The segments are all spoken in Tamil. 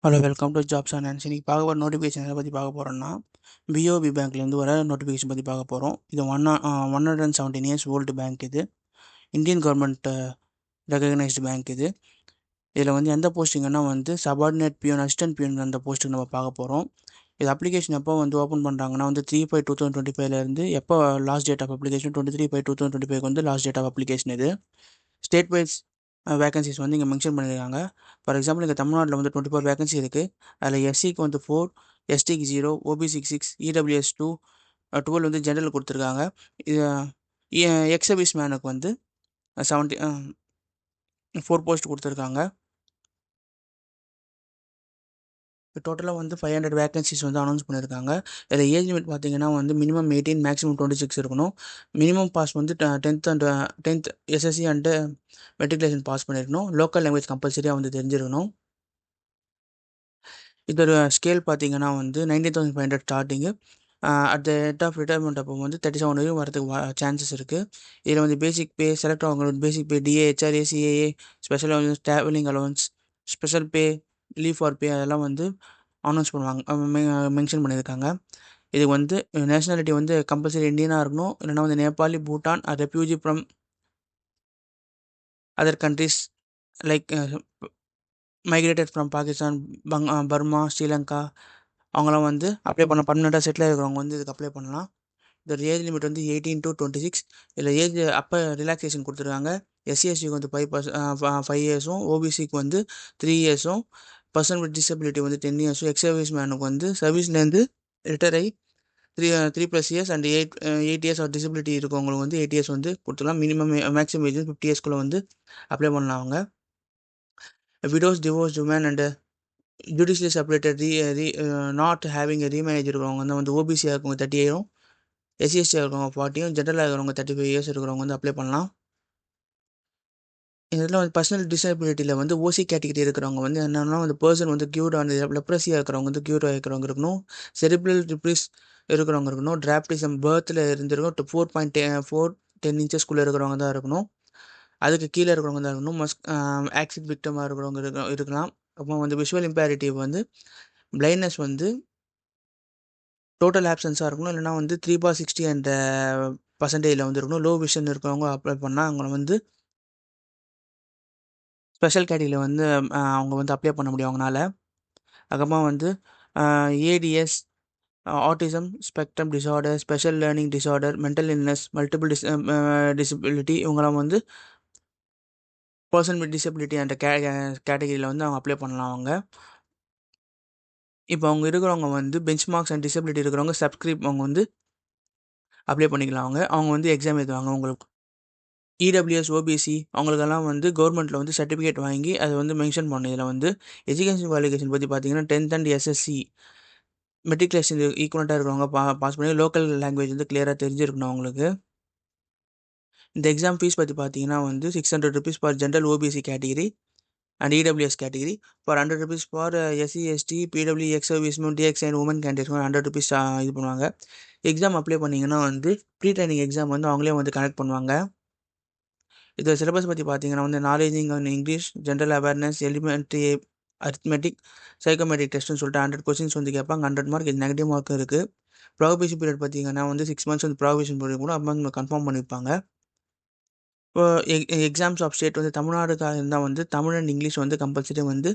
Hello welcome to jobs and ஆன்ஸ். இன்னைக்கு பார்க்க போகிற நோட்டிஃபிகேஷன் எதை பற்றி பார்க்க போகிறோம்னா பிஓபி பேங்க்லேருந்து வர நோட்டிஃபிகேஷன் பற்றி பார்க்க போகிறோம். இது 117 இயர்ஸ் ஓல்டு பேங்க். இது இந்தியன் கவர்மெண்ட் ரெகக்னைஸ்டு பேங்க். இதில் வந்து எந்த போஸ்டிங்கன்னா வந்து சபார்டினேட் பியூன், அசிஸ்டன்ட் பியூன் அந்த போஸ்ட்டுக்கு நம்ம பார்க்க போகிறோம். இது அப்ளிகேஷன் எப்போ வந்து ஓப்பன் பண்ணுறாங்கன்னா வந்து 3/5/2025 எப்போ லாஸ்ட் டேட் ஆஃப் அப்ளிகேஷன் 23/5/2025 வந்து லாஸ்ட் டேட் ஆஃப் அப்ளிகேஷன். இது ஸ்டேட் வைஸ் வேகன்சிஸ் வந்து இங்கே மென்ஷன் பண்ணியிருக்காங்க. ஃபார் எக்ஸாம்பிள் இங்கே தமிழ்நாட்டில் வந்து 24 வேகன்சி இருக்குது. அதில் எஸ்சிக்கு வந்து 4, எஸ்டிக்கு 0, ஓபிசிக்கு 6, இடபிள்யூஎஸ் 2, 12 வந்து ஜென்ரல் கொடுத்துருக்காங்க. இது எக்ஸ் சர்வீஸ் மேனுக்கு வந்து 4 போஸ்ட் கொடுத்துருக்காங்க. டோட்டலாக வந்து 500 வேகன்சிஸ் வந்து அனௌன்ஸ் பண்ணியிருக்காங்க. இதில் ஏஜ் லிமிட் பார்த்தீங்கன்னா வந்து மினிமம் 18, மேக்ஸிமம் 26 இருக்கணும். மினிமம் பாஸ் வந்து 10th SSC and matriculation pass பண்ணியிருக்கணும். லோக்கல் லாங்குவேஜ் கம்பல்சரியாக வந்து தெரிஞ்சிருக்கணும். இதோட ஸ்கேல் பார்த்தீங்கன்னா வந்து 19,500 starting. At the rate of retirement அப்போ வந்து 37 வரையும் வரதுக்கு சான்சஸ் இருக்குது. இதில் வந்து பேசிக் பே செலக்ட் ஆகிறவங்களுக்கு basic pay, DA, HRA, CAA, special allowance, travelling allowance, special pay, leave for pay அதெல்லாம் வந்து அனௌன்ஸ் பண்ணுவாங்க, மென்ஷன் பண்ணியிருக்காங்க. இதுக்கு வந்து நேஷ்னாலிட்டி வந்து கம்பல்சரி இந்தியனாக இருக்கணும். இல்லைனா வந்து Nepali, Bhutan, refugee from other countries like migrated from Pakistan, Burma, Sri Lanka அவங்களாம் வந்து அப்ளை பண்ண பர்மனெண்ட்டாக செட்டில் இருக்கிறவங்க வந்து இதுக்கு அப்ளை பண்ணலாம். இதோட ஏஜ் லிமிட் வந்து 18 to 26. இதில் ஏஜ் அப்போ ரிலாக்ஸேஷன் கொடுத்துருக்காங்க. எஸ்சிஎஸ்சிக்கு வந்து 5 இயர்ஸும், ஓபிசிக்கு வந்து 3 இயர்ஸும், பர்சன் வித் டிசபிலிட்டி வந்து 10 இயர்ஸும், எக்ஸ் சர்வீஸ் மேனுக்கு வந்து சர்வீஸ்லேருந்து ரிட்டையர் ஆகி 3+ years and 8 years of disability இருக்கவங்களுக்கு வந்து 8 இயர்ஸ் வந்து கொடுத்துக்கலாம். மினிமம் மேக்ஸிமம் ஏஜ் 50 இயர்ஸ்க்குள்ளே வந்து அப்ளை பண்ணலாம். அவங்க widows, divorce, women and judicially separated not having remarriage இருக்கிறவங்க வந்து ஓபிசியாக இருக்கவங்க 30 இயரும், எஸ்சிஎஸ்டியாக இருக்கிறவங்க 40, ஜென்ரலாக இருக்கிறவங்க 35 இயர்ஸ் இருக்கிறவங்க வந்து அப்ளை பண்ணலாம். இதில் வந்து பர்சனல் டிசபிலிட்டியில் வந்து ஓசி கேட்டகிரி இருக்கிறவங்க வந்து என்னென்னா வந்து பர்சன் வந்து க்யூர் ஆன லெப்ரஸியாக இருக்கிறவங்க வந்து க்யூர் இருக்கிறவங்க இருக்கணும். செரிப்ரல் ரிப்ரிஸ் இருக்கிறவங்க இருக்கணும். டிராப்டிசம் பர்த்தில் இருந்திருக்கும். 4.10 இன்ச்சஸ்குள்ளே இருக்கிறவங்க தான் இருக்கணும். அதுக்கு கீழே இருக்கிறவங்க தான் இருக்கணும். ஆக்சிட் விக்டமாக இருக்கிறவங்க இருக்கலாம். அப்புறம் வந்து விஷுவல் இம்பேரிட்டிவ் வந்து பிளைண்ட்னஸ் வந்து டோட்டல் ஆப்சன்ஸாக இருக்கணும். இல்லைனா வந்து 3/60 அந்த பர்சன்டேஜில் வந்து இருக்கணும். லோ விஷன் இருக்கிறவங்க அப்ளை பண்ணால் அவங்கள வந்து ஸ்பெஷல் கேட்டகிரியில் வந்து அவங்க வந்து அப்ளை பண்ண முடியும் அவங்களால. அதுக்கப்புறமா வந்து ADS, autism spectrum disorder, special learning disorder, mental illness, multiple disability இவங்களாம் வந்து பர்சன் வித் டிசபிலிட்டி அந்த கேட்டகிரியில் வந்து அவங்க அப்ளை பண்ணலாம். அவங்க இப்போ அவங்க இருக்கிறவங்க வந்து பெஞ்ச் மார்க்ஸ் அண்ட் டிசபிலிட்டி இருக்கிறவங்க சப்ஸ்கிரைப் அவங்க வந்து அப்ளை பண்ணிக்கலாம். அவங்க வந்து எக்ஸாம் எழுதுவாங்க. உங்களுக்கு இடபிள்யூஎஸ், ஓபிசி அவங்களுக்கெல்லாம் வந்து கவர்மெண்ட்டில் வந்து சர்டிஃபிகேட் வாங்கி அதை வந்து மென்ஷன் பண்ணணும். இதில் வந்து எஜுகேஷன் குவாலிஃபிகேஷன் பற்றி பார்த்தீங்கன்னா 10th அண்ட் எஸ்எஸ்சி மெட்ரிகுலேஷன் ஈக்குவலண்ட்டாக இருக்கிறவங்க பாஸ் பண்ணி லோக்கல் லாங்குவேஜ் வந்து கிளியராக தெரிஞ்சிருக்கணும் அவங்களுக்கு. இந்த எக்ஸாம் ஃபீஸ் பற்றி பார்த்தீங்கன்னா வந்து 600 rupees for general OBC category and EWS category, for 100 rupees for SC, ST, PW, ex servicemen, DX and women candidates 100 rupees இது பண்ணுவாங்க. எக்ஸாம் அப்ளை பண்ணிங்கன்னா வந்து ப்ரீ ட்ரைனிங் எக்ஸாம் வந்து அவங்களே வந்து கனெக்ட் பண்ணுவாங்க. இது சிலபஸ் பற்றி பார்த்தீங்கன்னா வந்து knowledge in on English, general awareness, elementary arithmetic, psychometric டெஸ்ட்னு சொல்லிட்டு 100 கொஸ்டின்ஸ் வந்து கேட்பாங்க. 100 மார்க். இது நெகட்டிவ் மார்க் இருக்குது. ப்ராபேஷன் பீரியட் பார்த்தீங்கன்னா வந்து 6 months வந்து ப்ராபேஷன் பீரியட் கூட அப்போ கன்ஃபார்ம் பண்ணியிருப்பாங்க. இப்போ எக்ஸாம்ஸ் ஆஃப் ஸ்டேட் வந்து தமிழ்நாடுக்காக இருந்தால் வந்து தமிழ் அண்ட் இங்கிலீஷ் வந்து கம்பல்சரி வந்து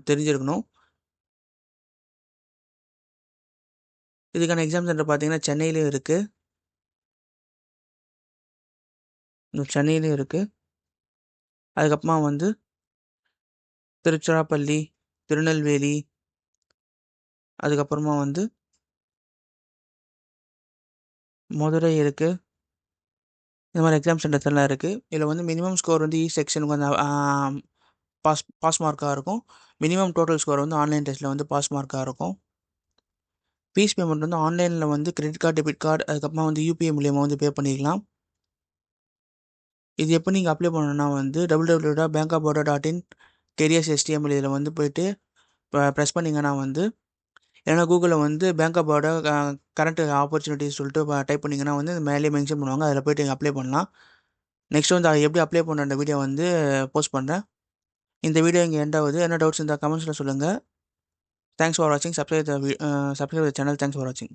தெரிஞ்சிருக்கணும். இதுக்கான எக்ஸாம் சென்டர் பார்த்தீங்கன்னா சென்னையிலையும் இருக்குது. சென்னையிலையும் இருக்குது. அதுக்கப்புறமா வந்து திருச்சிராப்பள்ளி, திருநெல்வேலி, அதுக்கப்புறமா வந்து மதுரை இருக்குது. இந்த மாதிரி எக்ஸாம் சென்டர்ஸ் எல்லாம் இருக்குது. இதில் வந்து மினிமம் ஸ்கோர் வந்து செக்ஷனுக்கு வந்து பாஸ் மார்க்காக இருக்கும். மினிமம் டோட்டல் ஸ்கோர் வந்து ஆன்லைன் டெஸ்ட்டில் வந்து பாஸ் மார்க்காக இருக்கும். ஃபீஸ் பேமெண்ட் வந்து ஆன்லைனில் வந்து கிரெடிட் கார்டு, டெபிட் கார்டு, அதுக்கப்புறமா வந்து யூபிஐ மூலியமாக வந்து பே பண்ணிக்கலாம். இது எப்போ நீங்கள் அப்ளை பண்ணணும்னா வந்து www.bankofbaroda.in careers HTML இதில் வந்து போயிட்டு ப்ரெஸ் பண்ணிங்கன்னா வந்து, ஏன்னா கூகுளில் வந்து bank of Baroda current opportunities சொல்லிட்டு டைப் பண்ணிங்கன்னா வந்து மேலே மென்ஷன் பண்ணுவாங்க. அதில் போய்ட்டு நீங்கள் அப்ளை பண்ணலாம். நெக்ஸ்ட் வந்து அதை எப்படி அப்ளை பண்ணுற வீடியோ வந்து போஸ்ட் பண்ணுறேன். இந்த வீடியோ இங்கே எண்ட் ஆகுது. என்ன டவுட்ஸ் இருந்தால் கமெண்ட்ஸில் சொல்லுங்கள். தேங்க்ஸ் ஃபார் வாட்சிங். Subscribe the channel. Thanks for வாட்சிங்.